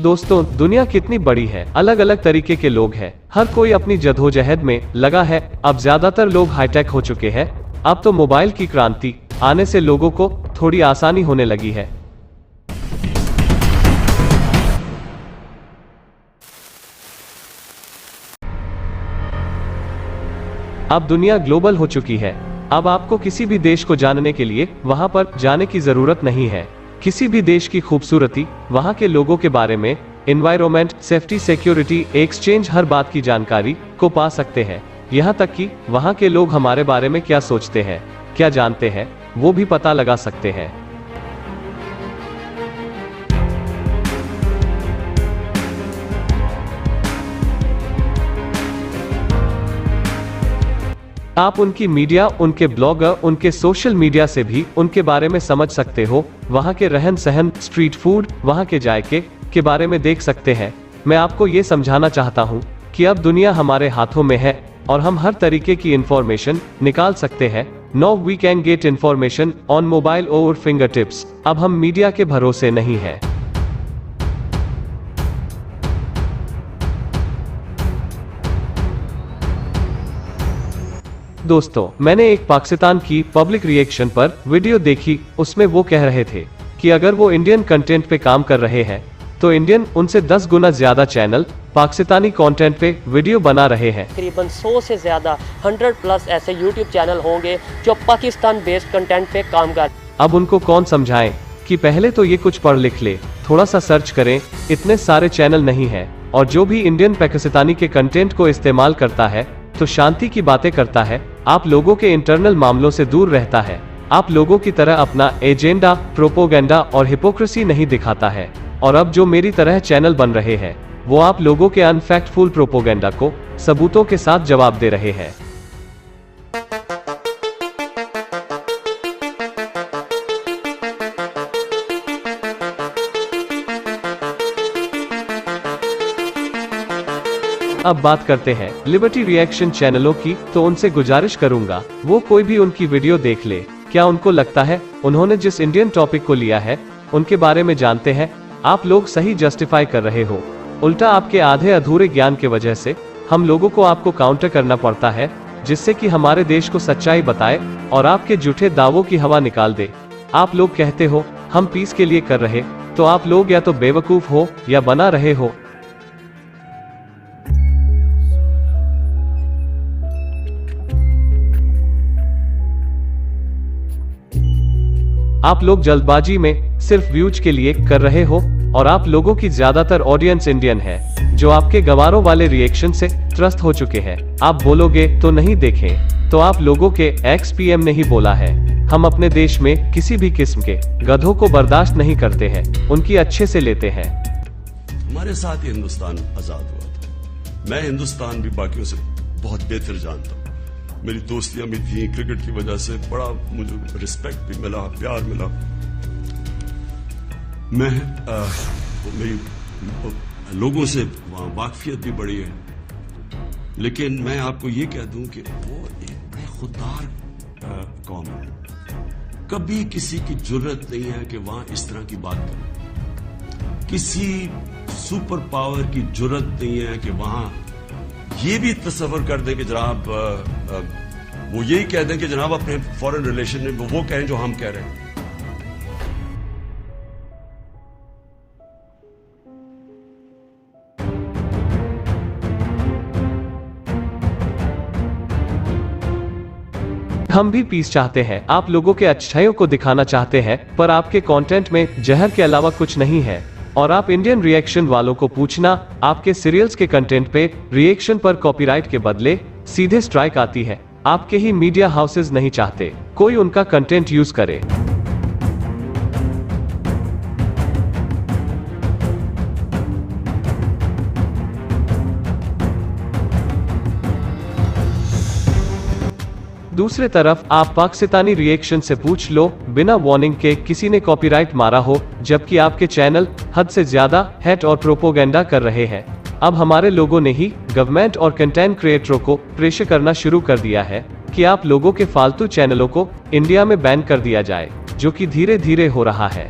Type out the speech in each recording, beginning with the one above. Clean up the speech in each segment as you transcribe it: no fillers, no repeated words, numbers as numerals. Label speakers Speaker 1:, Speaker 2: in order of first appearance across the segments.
Speaker 1: दोस्तों, दुनिया कितनी बड़ी है, अलग अलग तरीके के लोग हैं, हर कोई अपनी जद्दोजहद में लगा है। अब ज्यादातर लोग हाईटेक हो चुके हैं। अब तो मोबाइल की क्रांति आने से लोगों को थोड़ी आसानी होने लगी है। अब दुनिया ग्लोबल हो चुकी है। अब आपको किसी भी देश को जानने के लिए वहां पर जाने की जरूरत नहीं है। किसी भी देश की खूबसूरती, वहां के लोगों के बारे में, एनवायरनमेंट, सेफ्टी, सिक्योरिटी, एक्सचेंज, हर बात की जानकारी को पा सकते हैं। यहाँ तक कि वहां के लोग हमारे बारे में क्या सोचते हैं, क्या जानते हैं, वो भी पता लगा सकते हैं। आप उनकी मीडिया, उनके ब्लॉगर, उनके सोशल मीडिया से भी उनके बारे में समझ सकते हो। वहाँ के रहन सहन, स्ट्रीट फूड, वहाँ के जायके के बारे में देख सकते हैं। मैं आपको ये समझाना चाहता हूँ कि अब दुनिया हमारे हाथों में है और हम हर तरीके की इंफॉर्मेशन निकाल सकते हैं। Now we can get information on mobile over fingertips। अब हम मीडिया के भरोसे नहीं हैं। दोस्तों, मैंने एक पाकिस्तान की पब्लिक रिएक्शन पर वीडियो देखी। उसमें वो कह रहे थे कि अगर वो इंडियन कंटेंट पे काम कर रहे हैं तो इंडियन उनसे 10 गुना ज्यादा चैनल पाकिस्तानी कंटेंट पे वीडियो बना रहे हैं।
Speaker 2: तकरीबन 100 से ज्यादा 100+ ऐसे यूट्यूब चैनल होंगे जो पाकिस्तान बेस्ड कंटेंट पे काम कर।
Speaker 1: अब उनको कौन समझाएं कि पहले तो ये कुछ पढ़ लिख ले, थोड़ा सा सर्च करें। इतने सारे चैनल नहीं है, और जो भी इंडियन पाकिस्तानी के कंटेंट को इस्तेमाल करता है तो शांति की बातें करता है, आप लोगों के इंटरनल मामलों से दूर रहता है, आप लोगों की तरह अपना एजेंडा, प्रोपोगेंडा और हिपोक्रेसी नहीं दिखाता है। और अब जो मेरी तरह चैनल बन रहे हैं वो आप लोगों के अनफैक्टफुल प्रोपोगेंडा को सबूतों के साथ जवाब दे रहे हैं। अब बात करते हैं लिबर्टी रिएक्शन चैनलों की। तो उनसे गुजारिश करूंगा वो कोई भी उनकी वीडियो देख ले। क्या उनको लगता है उन्होंने जिस इंडियन टॉपिक को लिया है उनके बारे में जानते हैं? आप लोग सही जस्टिफाई कर रहे हो, उल्टा आपके आधे अधूरे ज्ञान के वजह से हम लोगों को आपको काउंटर करना पड़ता है, जिससे कि हमारे देश को सच्चाई बताए और आपके झूठे दावों की हवा निकाल दे। आप लोग कहते हो हम पीस के लिए कर रहे, तो आप लोग या तो बेवकूफ हो या बना रहे हो। आप लोग जल्दबाजी में सिर्फ व्यूज के लिए कर रहे हो, और आप लोगों की ज्यादातर ऑडियंस इंडियन है जो आपके गवारों वाले रिएक्शन से त्रस्त हो चुके हैं। आप बोलोगे तो नहीं देखें, तो आप लोगों के XPM ने ही बोला है, हम अपने देश में किसी भी किस्म के गधों को बर्दाश्त नहीं करते हैं, उनकी अच्छे से लेते हैं।
Speaker 3: हमारे साथ ही हिंदुस्तान आजाद हुआ था। मैं हिंदुस्तान भी बाकियों से बहुत बेहतर जानता हूँ। मेरी दोस्तियां भी थी, क्रिकेट की वजह से बड़ा मुझे रिस्पेक्ट भी मिला, प्यार मिला। मैं मेरी लोगों से वाकफियत भी बढ़ी है। लेकिन मैं आपको ये कह दूं कि वो एक बड़े खुददार कौम है। कभी किसी की जरूरत नहीं है कि वहां इस तरह की बात करें। किसी सुपर पावर की जरूरत नहीं है कि वहां ये भी तस्वर कर दें कि जनाब वो यही कह दें कि जनाब अपने फॉरेन रिलेशन में वो कहें जो हम कह रहे हैं।
Speaker 1: हम भी पीस चाहते हैं, आप लोगों के अच्छाइयों को दिखाना चाहते हैं, पर आपके कंटेंट में जहर के अलावा कुछ नहीं है। और आप इंडियन रिएक्शन वालों को पूछना, आपके सीरियल्स के कंटेंट पे रिएक्शन पर कॉपीराइट के बदले सीधे स्ट्राइक आती है। आपके ही मीडिया हाउसेज नहीं चाहते कोई उनका कंटेंट यूज करे। दूसरे तरफ आप पाकिस्तानी रिएक्शन से पूछ लो, बिना वार्निंग के किसी ने कॉपीराइट मारा हो, जबकि आपके चैनल हद से ज्यादा हेट और प्रोपोगेंडा कर रहे हैं। अब हमारे लोगों ने ही गवर्नमेंट और कंटेंट क्रिएटरों को प्रेशर करना शुरू कर दिया है कि आप लोगों के फालतू चैनलों को इंडिया में बैन कर दिया जाए, जो कि धीरे धीरे हो रहा है।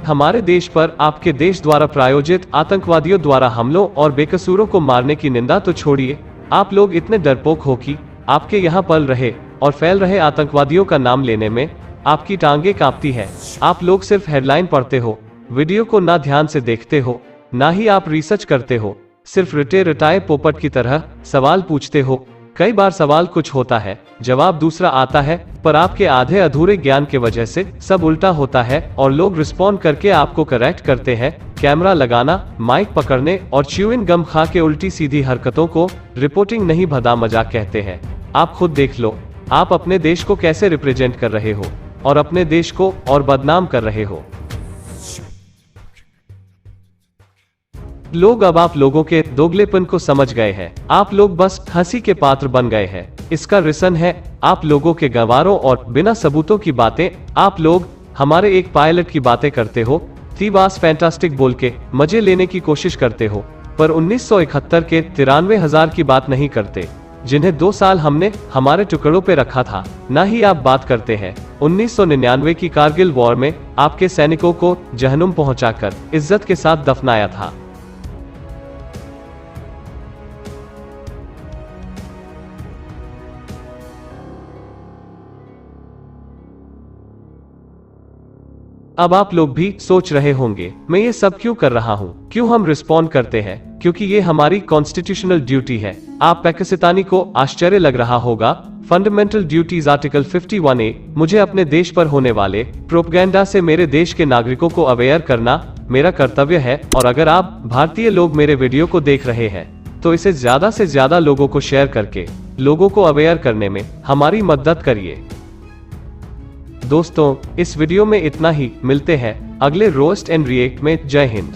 Speaker 1: हमारे देश पर आपके देश द्वारा प्रायोजित आतंकवादियों द्वारा हमलों और बेकसूरों को मारने की निंदा तो छोड़िए, आप लोग इतने डरपोक हो कि आपके यहाँ पल रहे और फैल रहे आतंकवादियों का नाम लेने में आपकी टांगे कांपती है। आप लोग सिर्फ हेडलाइन पढ़ते हो, वीडियो को ना ध्यान से देखते हो, ना ही आप रिसर्च करते हो, सिर्फ रटाए पोपट की तरह सवाल पूछते हो। कई बार सवाल कुछ होता है, जवाब दूसरा आता है, पर आपके आधे अधूरे ज्ञान के वजह से सब उल्टा होता है और लोग रिस्पॉन्ड करके आपको करेक्ट करते हैं। कैमरा लगाना, माइक पकड़ने और च्यूइंग गम खा के उल्टी सीधी हरकतों को रिपोर्टिंग नहीं भदा मजाक कहते हैं। आप खुद देख लो, आप अपने देश को कैसे रिप्रेजेंट कर रहे हो और अपने देश को और बदनाम कर रहे हो। लोग अब आप लोगों के दोगलेपन को समझ गए हैं। आप लोग बस हंसी के पात्र बन गए हैं। इसका रीजन है आप लोगों के गवारों और बिना सबूतों की बातें। आप लोग हमारे एक पायलट की बातें करते हो, तीबास फैंटास्टिक बोल के मजे लेने की कोशिश करते हो, पर 1971 के 93,000 की बात नहीं करते, जिन्हें 2 साल हमने हमारे टुकड़ों पे रखा था। ना ही आप बात करते हैं 1999 की कारगिल वॉर में आपके सैनिकों को जहन्नुम पहुंचाकर इज्जत के साथ दफनाया था। अब आप लोग भी सोच रहे होंगे, मैं ये सब क्यों कर रहा हूँ, क्यों हम रिस्पॉन्ड करते हैं? क्योंकि ये हमारी कॉन्स्टिट्यूशनल ड्यूटी है। आप पाकिस्तानी को आश्चर्य लग रहा होगा, फंडामेंटल ड्यूटीज आर्टिकल 51A, मुझे अपने देश पर होने वाले प्रोपगेंडा से मेरे देश के नागरिकों को अवेयर करना मेरा कर्तव्य है। और अगर आप भारतीय लोग मेरे वीडियो को देख रहे हैं तो इसे ज्यादा से ज्यादा लोगों को शेयर करके लोगों को अवेयर करने में हमारी मदद करिए। दोस्तों, इस वीडियो में इतना ही। मिलते हैं अगले रोस्ट एंड रिएक्ट में। जय हिंद।